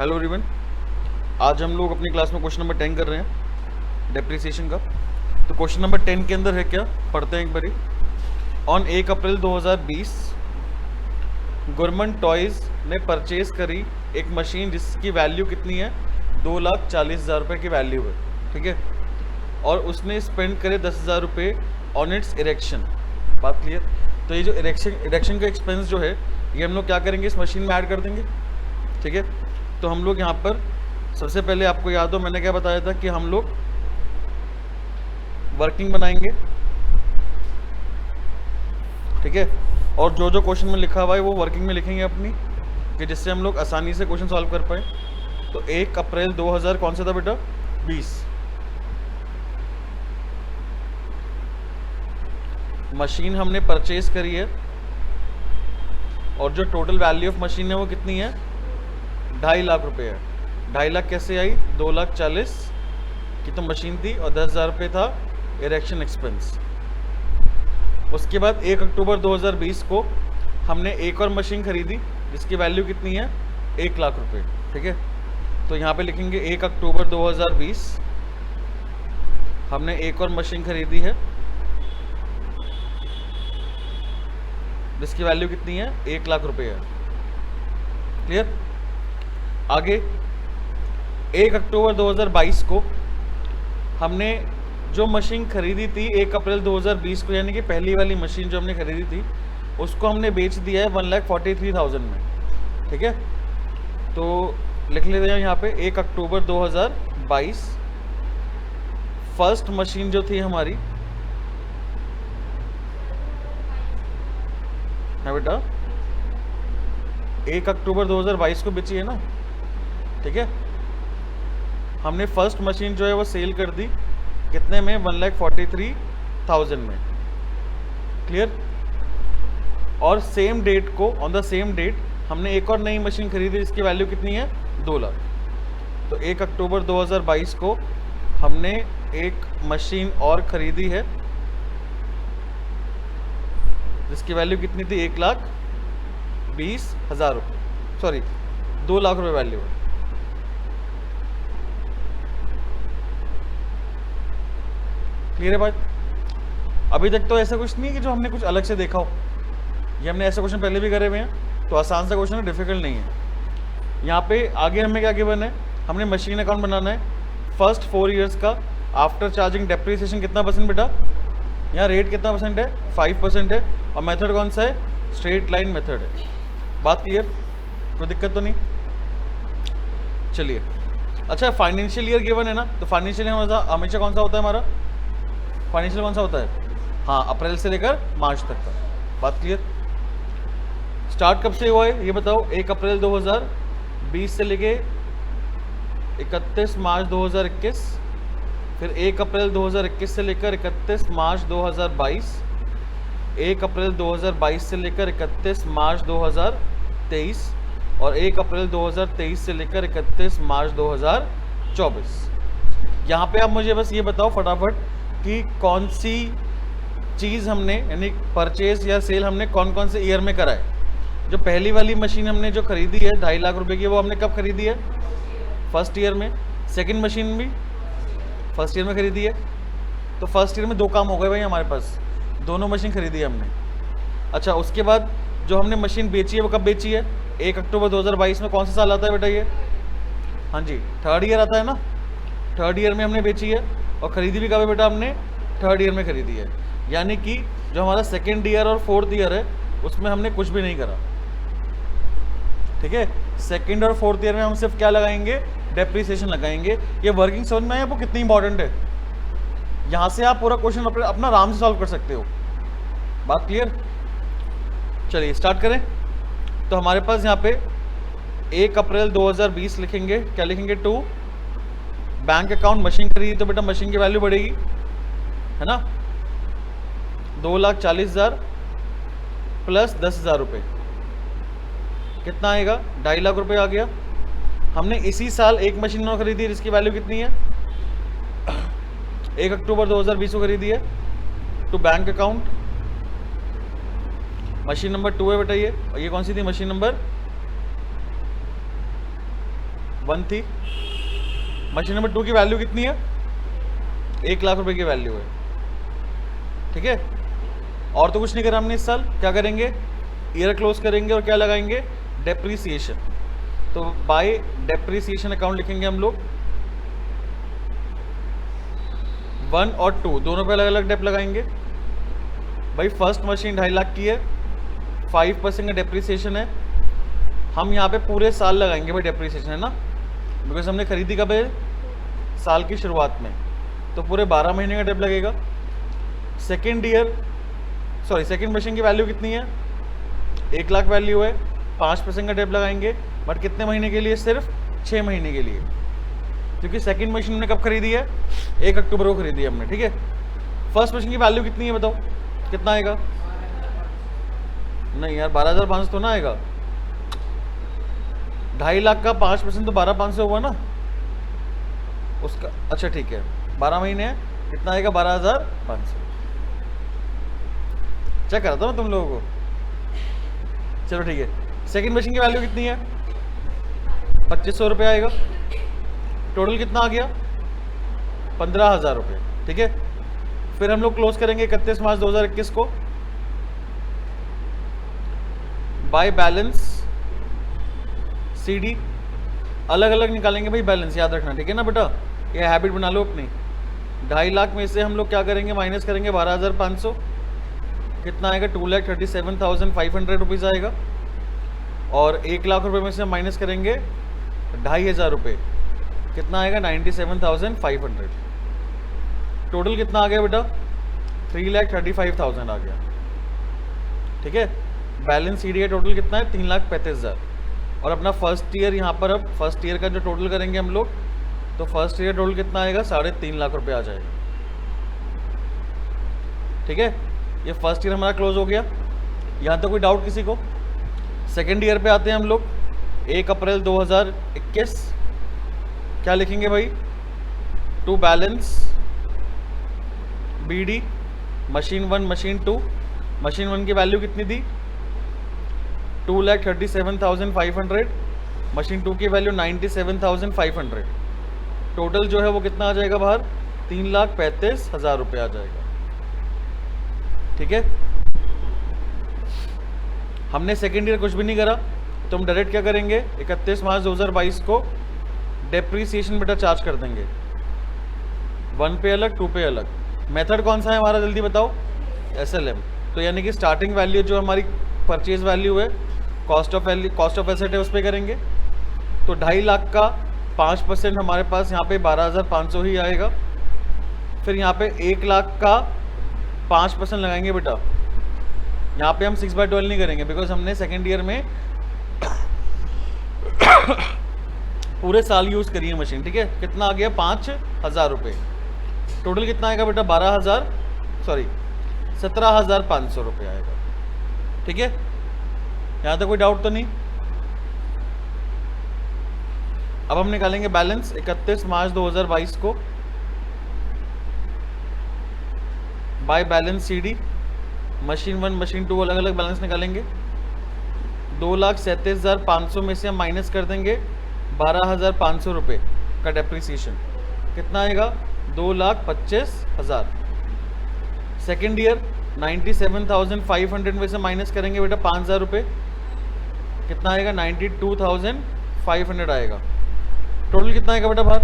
Hello everyone. आज हम लोग अपनी क्लास में क्वेश्चन नंबर 10 कर रहे हैं डेप्रिसिएशन का। तो क्वेश्चन नंबर 10 के अंदर है क्या, पढ़ते हैं एक बारी। ऑन 1 अप्रैल 2020 गवर्नमेंट टॉयज़ ने परचेज करी एक मशीन जिसकी वैल्यू कितनी है, 2,40,000 रुपये की वैल्यू है, ठीक है। और उसने स्पेंड करे 10,000 रुपये ऑन इट्स इरेक्शन। बात क्लियर। तो ये जो इरेक्शन का एक्सपेंस जो है ये हम लोग क्या करेंगे, इस मशीन में ऐड कर देंगे, ठीक है। तो हम लोग यहाँ पर सबसे पहले, आपको याद हो मैंने क्या बताया था कि हम लोग वर्किंग बनाएंगे, ठीक है। और जो जो क्वेश्चन में लिखा हुआ है वो वर्किंग में लिखेंगे अपनी, कि जिससे हम लोग आसानी से क्वेश्चन सॉल्व कर पाए। तो 1 अप्रैल 2000 कौन सा था बेटा, 20 मशीन हमने परचेज करी है। और जो टोटल वैल्यू ऑफ मशीन है वो कितनी है, 2.5 लाख रुपए है। 2.5 लाख कैसे आई, 2,40,000 की तो मशीन थी और 10,000 रुपये था इरेक्शन एक्सपेंस। उसके बाद 1 अक्टूबर 2020 को हमने एक और मशीन खरीदी जिसकी वैल्यू कितनी है, 1 लाख रुपए, ठीक है। तो यहाँ पे लिखेंगे 1 अक्टूबर 2020 हमने एक और मशीन खरीदी है जिसकी वैल्यू कितनी है, 1 लाख रुपए है। क्लियर। आगे 1 अक्टूबर 2022 को हमने जो मशीन खरीदी थी 1 अप्रैल 2020 को, यानी कि पहली वाली मशीन जो हमने खरीदी थी उसको हमने बेच दिया है 1,43,000 में, ठीक है। तो लिख लेते हैं यहाँ पे 1 अक्टूबर 2022 फर्स्ट मशीन जो थी हमारी है बेटा, 1 अक्टूबर 2022 को बेची है ना, ठीक है। हमने फर्स्ट मशीन जो है वो सेल कर दी कितने में, 1,43,000 में। क्लियर। और सेम डेट को, ऑन द सेम डेट हमने एक और नई मशीन खरीदी जिसकी वैल्यू कितनी है, 2 लाख। तो 1 अक्टूबर 2022 को हमने एक मशीन और खरीदी है जिसकी वैल्यू कितनी थी, 1,20,000 रुपये, सॉरी 2 लाख रुपये वैल्यू है। क्लियर है बात। अभी तक तो ऐसा कुछ नहीं है कि जो हमने कुछ अलग से देखा हो, ये हमने ऐसे क्वेश्चन पहले भी करे हुए हैं, तो आसान सा क्वेश्चन है, डिफिकल्ट नहीं है। यहाँ पे आगे हमें क्या गिवन है, हमने मशीन अकाउंट बनाना है फर्स्ट 4 ईयर्स का आफ्टर चार्जिंग डेप्रिसिएशन कितना परसेंट बेटा, यहाँ रेट कितना परसेंट है, 5% है। और मेथड कौन सा है, स्ट्रेट लाइन मेथड है। बात क्लियर, कोई दिक्कत तो नहीं। चलिए, अच्छा फाइनेंशियल ईयर गिवन है ना, तो फाइनेंशियल ईयर हमेशा कौन सा होता है हमारा, फाइनेंशियल कौन सा होता है, हाँ अप्रैल से लेकर मार्च तक का। बात क्लियर। स्टार्ट कब से हुआ है ये बताओ, 1 अप्रैल 2020 से लेके 31 मार्च 2021, फिर 1 अप्रैल 2021 से लेकर 31 मार्च 2022, 1 अप्रैल 2022 से लेकर 31 मार्च 2023 और 1 अप्रैल 2023 से लेकर 31 मार्च 2024। यहाँ पे आप मुझे बस ये बताओ फटाफट कि कौन सी चीज़ हमने, यानी परचेज या सेल हमने कौन कौन से ईयर में करा है। जो पहली वाली मशीन हमने जो खरीदी है 2.5 लाख रुपए की, वो हमने कब खरीदी है, फर्स्ट ईयर में। सेकंड मशीन भी फर्स्ट ईयर में खरीदी है। तो फर्स्ट ईयर में 2 काम हो गए भाई हमारे पास, दोनों मशीन खरीदी है हमने। अच्छा, उसके बाद जो हमने मशीन बेची है वो कब बेची है, 1 अक्टूबर 2022 में। कौन सा साल आता है बेटा ये, हाँ जी 3rd ईयर आता है ना, 3rd ईयर में हमने बेची है। और ख़रीदी भी कब है बेटा, हमने 3rd ईयर में खरीदी है। यानी कि जो हमारा 2nd ईयर और 4th ईयर है उसमें हमने कुछ भी नहीं करा, ठीक है। 2nd और 4th ईयर में हम सिर्फ क्या लगाएंगे, डेप्रिसिएशन लगाएंगे। ये वर्किंग समझ में आया आपको कितनी इंपॉर्टेंट है। यहाँ से आप पूरा क्वेश्चन अपना आराम से सॉल्व कर सकते हो। बात क्लियर। चलिए स्टार्ट करें। तो हमारे पास यहाँ पे 1 अप्रैल 2020 लिखेंगे, क्या लिखेंगे, 2 बैंक अकाउंट मशीन खरीदी, तो बेटा मशीन की वैल्यू बढ़ेगी, है ना, 2,40,000 प्लस 10,000 रुपये, कितना आएगा, 2.5 लाख रुपये आ गया। हमने इसी साल एक मशीन और खरीदी जिसकी वैल्यू कितनी है, 1 अक्टूबर 2020 को खरीदी है। To bank account machine number 2 है बेटा ये, और ये कौन सी थी, मशीन नंबर 1 थी। मशीन नंबर 2 की वैल्यू कितनी है? 1 लाख रुपए की वैल्यू है, ठीक है। और तो कुछ नहीं करा हमने इस साल। क्या करेंगे? ईयर क्लोज करेंगे और क्या लगाएंगे? डेप्रीसिएशन। तो बाय डेप्रीसिएशन अकाउंट लिखेंगे हम लोग। 1 और 2 दोनों पे अलग अलग डेप लगाएंगे। भाई फर्स्ट मशीन 2.5 लाख की है, 5% का डेप्रीसिएशन है। हम यहाँ पे पूरे साल लगाएंगे भाई डेप्रीसिएशन, है ना, बिकॉज हमने खरीदी कब है? साल की शुरुआत में, तो पूरे 12 महीने का डेप लगेगा। सेकेंड मशीन की वैल्यू कितनी है? 1 लाख वैल्यू है, 5% का डेप लगाएंगे, बट कितने महीने के लिए? सिर्फ 6 महीने के लिए, क्योंकि सेकेंड मशीन हमने कब खरीदी है? 1 अक्टूबर को खरीदी है हमने, ठीक है। फर्स्ट मशीन की वैल्यू कितनी है बताओ, कितना आएगा? नहीं यार 12,500 तो ना आएगा। 2.5 लाख का 5% तो 12,500 हुआ ना उसका। अच्छा ठीक है, 12 महीने है, कितना आएगा? 12,500। चेक करा था मैं तुम लोगों को। चलो ठीक है, सेकंड मशीन की वैल्यू कितनी है? 2,500 रुपये आएगा। टोटल कितना आ गया? 15,000 रुपये, ठीक है। फिर हम लोग क्लोज करेंगे 31 मार्च 2021 को। बाय बैलेंस सीडी अलग अलग निकालेंगे भाई बैलेंस, याद रखना, ठीक है ना बेटा, ये हैबिट बना लो अपनी। 2.5 लाख में से हम लोग क्या करेंगे? माइनस करेंगे 12,500, कितना आएगा? 2,37,500 रुपीज़ आएगा। और 1 लाख रुपए में से हम माइनस करेंगे 2,500 रुपये, कितना आएगा? 97,500। टोटल कितना आ गया बेटा? 3,35,000 आ गया, ठीक है। बैलेंस सीडी का टोटल कितना है? 3,35,000। और अपना फर्स्ट ईयर यहाँ पर, अब फर्स्ट ईयर का जो टोटल करेंगे हम लोग, तो फर्स्ट ईयर टोटल कितना आएगा? 3.5 लाख रुपए आ जाएगा, ठीक है। ये फर्स्ट ईयर हमारा क्लोज हो गया। यहाँ तो कोई डाउट किसी को? सेकेंड ईयर पे आते हैं हम लोग। 1 अप्रैल 2021 क्या लिखेंगे भाई? To balance BD machine 1 machine 2। Machine 1 की वैल्यू कितनी थी? 2,37,500। मशीन 2 की वैल्यू 97,500। टोटल जो है वो कितना आ जाएगा बाहर? 3,35,000 रुपये आ जाएगा, ठीक है। हमने सेकेंड ईयर कुछ भी नहीं करा, तो हम डायरेक्ट क्या करेंगे? 31 मार्च 2022 को डेप्रीसिएशन बेटा चार्ज कर देंगे। 1 पे अलग, 2 पे अलग। मेथड कौन सा है हमारा, जल्दी बताओ? SLM। तो यानी कि स्टार्टिंग वैल्यू जो हमारी परचेज वैल्यू है, कॉस्ट ऑफ एसेट है, उस पर करेंगे। तो 2.5 लाख का 5% हमारे पास यहाँ पे 12,500 ही आएगा। फिर यहाँ पे 1 लाख का 5% लगाएंगे बेटा। यहाँ पे हम 6/12 नहीं करेंगे, बिकॉज हमने सेकेंड ईयर में पूरे साल यूज़ करी है मशीन, ठीक है। कितना आ गया? 5,000 रुपये। टोटल कितना आएगा बेटा? 17,500 रुपये आएगा, ठीक है। यहाँ तक कोई डाउट तो नहीं? अब हम निकालेंगे बैलेंस 31 मार्च 2022 को। By balance CD machine 1 machine 2 अलग अलग बैलेंस निकालेंगे। 2,37,500 में से हम माइनस कर देंगे 12,500 रुपये का डेप्रीसिएशन, कितना आएगा? 2,25,000। सेकेंड ईयर 97,500 में से माइनस करेंगे बेटा 5,000 रुपये, कितना आएगा? 92,500 आएगा। टोटल कितना आएगा बेटा बाहर?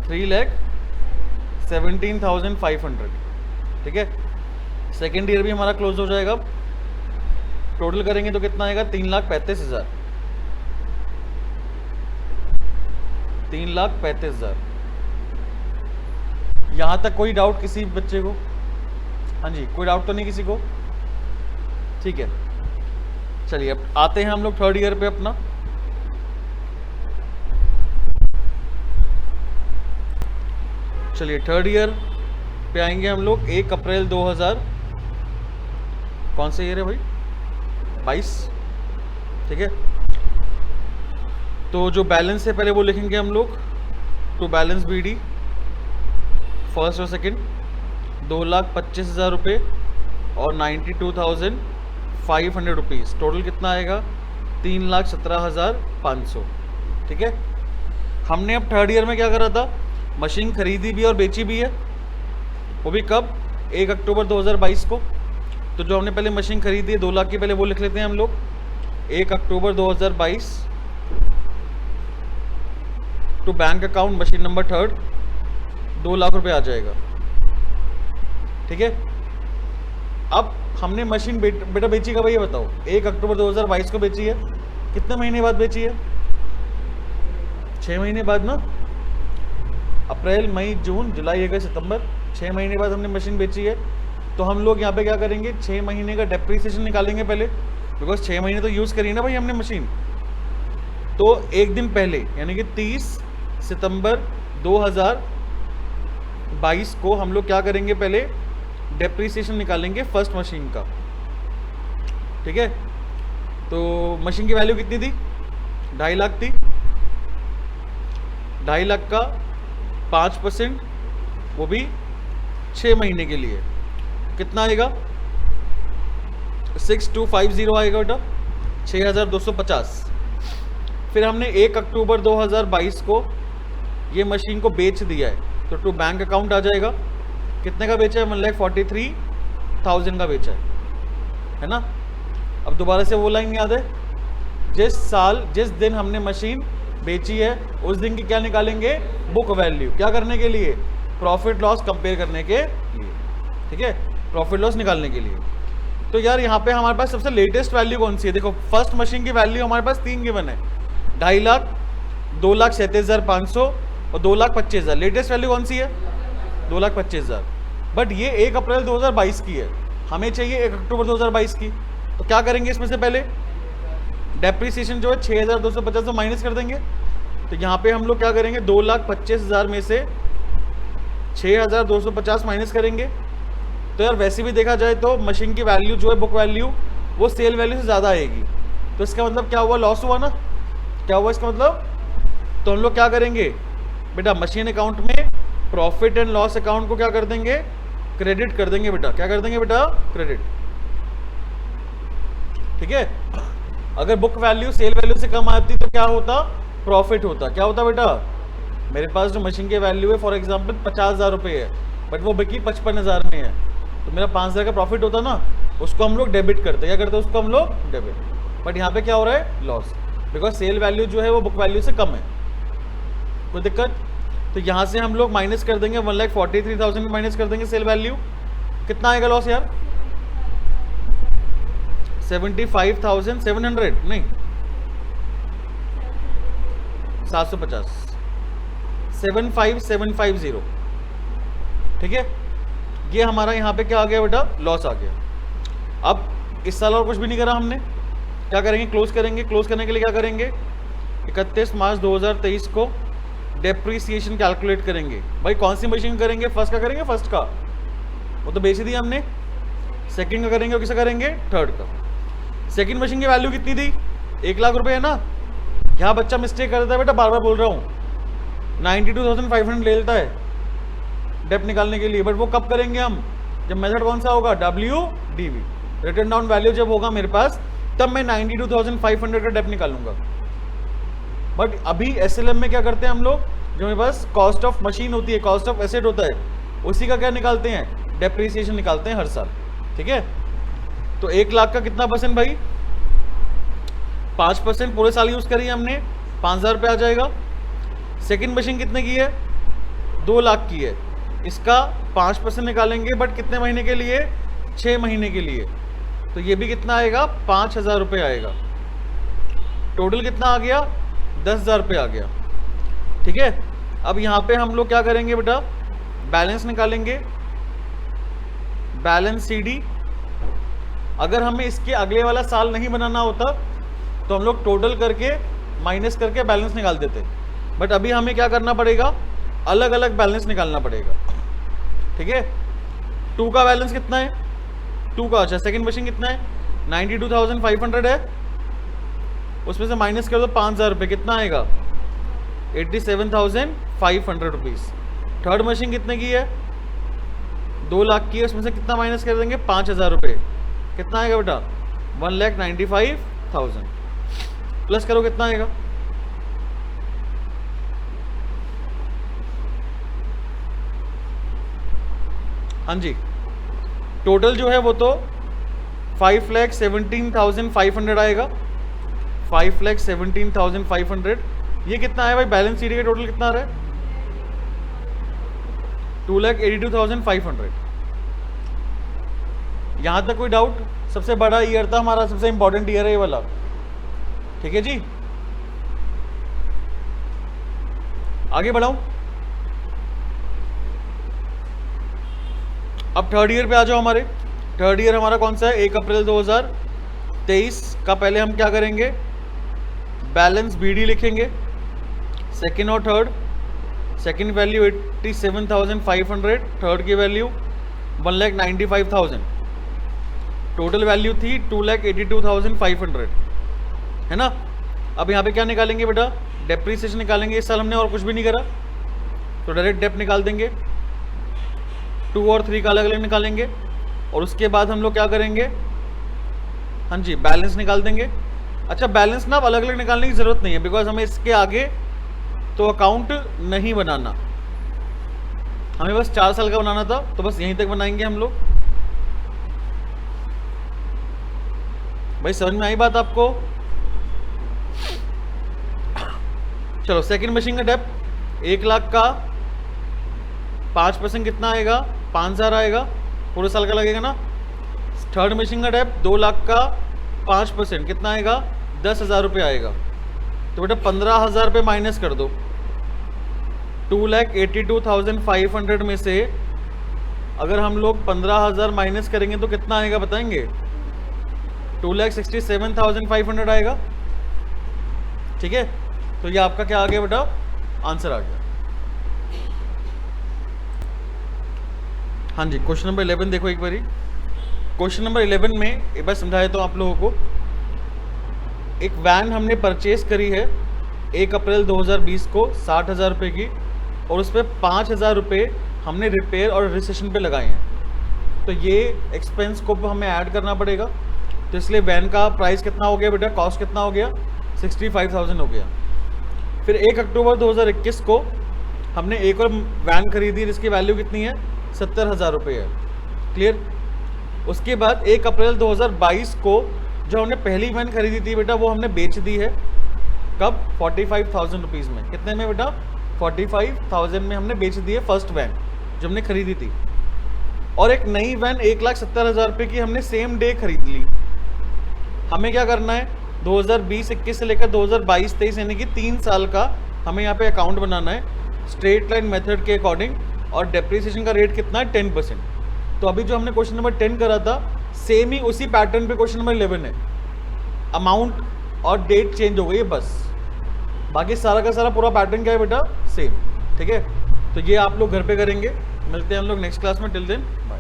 3,17,500, ठीक है। सेकेंड ईयर भी हमारा क्लोज हो जाएगा। टोटल करेंगे तो कितना आएगा? 3,35,000। 3,35,000। यहाँ तक कोई डाउट किसी बच्चे को? हाँ जी, कोई डाउट तो नहीं किसी को? ठीक है, चलिए अब आते हैं हम लोग थर्ड ईयर पे अपना। चलिए थर्ड ईयर पे आएंगे हम लोग 1 अप्रैल 2000, कौन सा ईयर है भाई? 22, ठीक है। तो जो बैलेंस है पहले वो लिखेंगे हम लोग, टू बैलेंस बीडी फर्स्ट और सेकंड 2,25,000 रुपये और 92,500 रुपीज़। टोटल कितना आएगा? 3,17,500। ठीक है, हमने अब थर्ड ईयर में क्या करा था, मशीन खरीदी भी और बेची भी है, वो भी कब, 1 अक्टूबर 2022 को। तो जो हमने पहले मशीन खरीदी है 2 लाख की, पहले वो लिख लेते हैं हम लोग, 1 अक्टूबर 2022 to bank account machine number third, 2 lakh रुपए आ जाएगा। ठीक है, अब हमने मशीन बेटा बेची कब है ये बताओ, 1 अक्टूबर 2022 को बेची है, कितने महीने बाद बेची है, 6 महीने बाद ना, अप्रैल मई जून जुलाई अगस्त सितंबर, 6 महीने बाद हमने मशीन बेची है। तो हम लोग यहाँ पे क्या करेंगे, 6 महीने का डेप्रिसिएशन निकालेंगे पहले, बिकॉज 6 महीने तो यूज़ करी ना भाई हमने मशीन। तो एक दिन पहले यानी कि 30 सितंबर 2022 को हम लोग क्या करेंगे, पहले डेप्रिसिएशन निकालेंगे फर्स्ट मशीन का। ठीक है, तो मशीन की वैल्यू कितनी थी, 2.5 लाख थी, 2.5 लाख का 5%, वो भी 6 महीने के लिए, कितना आएगा, 6250 आएगा बेटा, 6250। फिर हमने 1 अक्टूबर 2022 को ये मशीन को बेच दिया है, तो टू बैंक अकाउंट आ जाएगा, कितने का बेचा है, 1,43,000 का बेचा है ना। अब दोबारा से वो लाइन याद है, जिस दिन हमने मशीन बेची है उस दिन की क्या निकालेंगे, बुक वैल्यू, क्या करने के लिए, प्रॉफिट लॉस कंपेयर करने के लिए। ठीक है, प्रॉफिट लॉस निकालने के लिए। तो यार यहाँ पे हमारे पास सबसे लेटेस्ट वैल्यू कौन सी है, देखो फर्स्ट मशीन की वैल्यू हमारे पास 3 गिवन है, 2.5 लाख, 2,37,500 और 2,25,000। लेटेस्ट वैल्यू कौन सी है, 2,25,000। बट ये 1 अप्रैल 2022 की है, हमें चाहिए 1 अक्टूबर 2022 की। तो क्या करेंगे, इसमें से पहले डेप्रिसिएशन जो है 6,250 से माइनस कर देंगे। तो यहाँ पे हम लोग क्या करेंगे, 2,25,000 में से 6,250 माइनस करेंगे। तो यार वैसे भी देखा जाए तो मशीन की वैल्यू जो है, बुक वैल्यू, वो सेल वैल्यू से ज़्यादा आएगी। तो इसका मतलब क्या हुआ, लॉस हुआ ना, क्या हुआ इसका मतलब। तो हम लोग क्या करेंगे बेटा, मशीन अकाउंट में प्रॉफिट एंड लॉस अकाउंट को क्या कर देंगे, क्रेडिट कर देंगे बेटा, क्या कर देंगे बेटा, क्रेडिट। ठीक है, अगर बुक वैल्यू सेल वैल्यू से कम आती तो क्या होता, प्रॉफिट होता। क्या होता बेटा, मेरे पास जो मशीन की वैल्यू है फॉर एग्जांपल 50,000 रुपये है, बट वो बिकी 55,000 में है, तो मेरा 5,000 का प्रॉफिट होता ना, उसको हम लोग डेबिट करते, क्या करते हैं, उसको हम लोग डेबिट। बट यहाँ पे क्या हो रहा है, लॉस, बिकॉज सेल वैल्यू जो है वो बुक वैल्यू से कम है। कोई दिक्कत। तो यहाँ से हम लोग माइनस कर देंगे, 1,43,000 में माइनस कर देंगे सेल वैल्यू, कितना आएगा लॉस यार, 75,700 नहीं 750, 75,750। ठीक है, ये हमारा यहाँ पे क्या आ गया बेटा, लॉस आ गया। अब इस साल और कुछ भी नहीं करा हमने, क्या करेंगे, क्लोज करेंगे। क्लोज करने के लिए क्या करेंगे, 31 मार्च 2023 को डेप्रीसिएशन कैलकुलेट करेंगे। भाई कौन सी मशीन करेंगे, फर्स्ट का करेंगे, फर्स्ट का वो तो बेच दिया हमने, सेकंड का करेंगे और किसका करेंगे, थर्ड का। सेकंड मशीन की वैल्यू कितनी थी, 1 लाख रुपए है ना। यहाँ बच्चा मिस्टेक करता है बेटा, बार बार बोल रहा हूँ, 92,500 ले लेता है डेप निकालने के लिए। बट वो कब करेंगे हम, जब मेथड कौन सा होगा, WDV, रिटर्न डाउन वैल्यू जब होगा मेरे पास, तब मैं 92,500 का डेप निकालूंगा। बट अभी SLM में क्या करते हैं हम लोग, जो मेरे पास कॉस्ट ऑफ मशीन होती है, कॉस्ट ऑफ एसेट होता है, उसी का क्या निकालते हैं, डेप्रिसिएशन निकालते हैं हर साल। ठीक है, तो 1 लाख का कितना परसेंट भाई, 5% पूरे साल यूज करी हमने, 5,000 रुपये आ जाएगा। सेकंड मशीन कितने की है, 2 लाख की है, इसका 5% निकालेंगे, बट कितने महीने के लिए, 6 महीने के लिए। तो ये भी कितना आएगा, 5,000 रुपये आएगा। टोटल कितना आ गया, 10,000 रुपये आ गया। ठीक है, अब यहाँ पे हम लोग क्या करेंगे बेटा, बैलेंस निकालेंगे, बैलेंस CD। अगर हमें इसके अगले वाला साल नहीं बनाना होता तो हम लोग टोटल करके माइनस करके बैलेंस निकाल देते, बट अभी हमें क्या करना पड़ेगा, अलग अलग बैलेंस निकालना पड़ेगा। ठीक है, 2 का बैलेंस कितना है, 2 का, अच्छा सेकंड मशीन कितना है, 92,500 है, उसमें से माइनस कर दो 5,000 रुपये, कितना आएगा, 87,500 रुपीज़। थर्ड मशीन कितने की है, 2 लाख की है, उसमें से कितना माइनस कर देंगे, 5,000 रुपये, कितना आएगा बेटा, 1,95,000। प्लस करो कितना आएगा, हाँ जी टोटल जो है वो तो 5,17,500 आएगा, 5,17,500। ये कितना है भाई बैलेंस शीट का टोटल कितना आ रहा है, 2,82,500। यहां तक कोई डाउट? सबसे बड़ा ईयर था हमारा, सबसे इंपॉर्टेंट ईयर है ये वाला, ठीक है जी। आगे बढ़ाऊं, अब थर्ड ईयर पे आ जाओ। हमारे थर्ड ईयर हमारा कौन सा है, 1 अप्रैल 2023 का। पहले हम क्या करेंगे, बैलेंस बीडी लिखेंगे, सेकंड और थर्ड। सेकंड वैल्यू 87,500, थर्ड की वैल्यू 1,95,000, टोटल वैल्यू थी 2,82,500, है ना। अब यहाँ पे क्या निकालेंगे बेटा, डेप्रीसिएशन निकालेंगे। इस साल हमने और कुछ भी नहीं करा, तो डायरेक्ट डेप निकाल देंगे। 2 और 3 का अलग अलग निकालेंगे, और उसके बाद हम लोग क्या करेंगे, हाँ जी बैलेंस निकाल देंगे। अच्छा बैलेंस ना अब अलग अलग निकालने की ज़रूरत नहीं है, बिकॉज हमें इसके आगे तो अकाउंट नहीं बनाना, हमें बस 4 साल का बनाना था, तो बस यहीं तक बनाएंगे हम लोग। भाई समझ में आई बात आपको? चलो सेकंड मशीन का डेप 1 लाख का 5% कितना आएगा, 5,000 आएगा, पूरे साल का लगेगा ना। थर्ड मशीन का डेप 2 लाख का 5% कितना आएगा, 10,000 रुपये आएगा। तो बेटा 15,000 रुपये माइनस कर दो। 2,82,500 में से अगर हम लोग 15,000 माइनस करेंगे तो कितना आएगा बताएंगे, 2,67,500 आएगा, ठीक है। तो ये आपका क्या आ गया बेटा, आंसर आ गया। हाँ जी क्वेश्चन नंबर 11 देखो एक बारी। क्वेश्चन नंबर 11 में एक बार समझाया तो आप लोगों को, एक वैन हमने परचेज करी है 1 अप्रैल 2020 को 60,000 रुपये की, और उस पर 5,000 रुपये हमने रिपेयर और रजिस्ट्रेशन पे लगाए हैं। तो ये एक्सपेंस को हमें ऐड करना पड़ेगा, तो इसलिए वैन का प्राइस कितना हो गया बेटा, कॉस्ट कितना हो गया, 65,000 हो गया। फिर 1 अक्टूबर 2021 को हमने एक और वैन खरीदी जिसकी वैल्यू कितनी है, 70,000 रुपये है, क्लियर। उसके बाद 1 अप्रैल 2022 को जो हमने पहली वैन खरीदी थी बेटा, वो हमने बेच दी है, कब, 45,000 रुपीज़ में। कितने में बेटा, 45,000 में हमने बेच दी है फर्स्ट वैन जो हमने खरीदी थी। और एक नई वैन 1,70,000 रुपये की हमने सेम डे खरीद ली। हमें क्या करना है, 2020-21 से लेकर 2022-23 यानी कि 3 साल का हमें यहाँ पे अकाउंट बनाना है स्ट्रेट लाइन मेथड के अकॉर्डिंग, और डेप्रिसिएशन का रेट कितना है, 10%। तो अभी जो हमने क्वेश्चन नंबर 10 करा था, सेम ही उसी पैटर्न पे क्वेश्चन नंबर 11 है। अमाउंट और डेट चेंज हो गई है बस, बाकी सारा का सारा पूरा पैटर्न क्या है बेटा, सेम, ठीक है। तो ये आप लोग घर पे करेंगे। मिलते हैं हम लोग नेक्स्ट क्लास में, टिल देन बाय।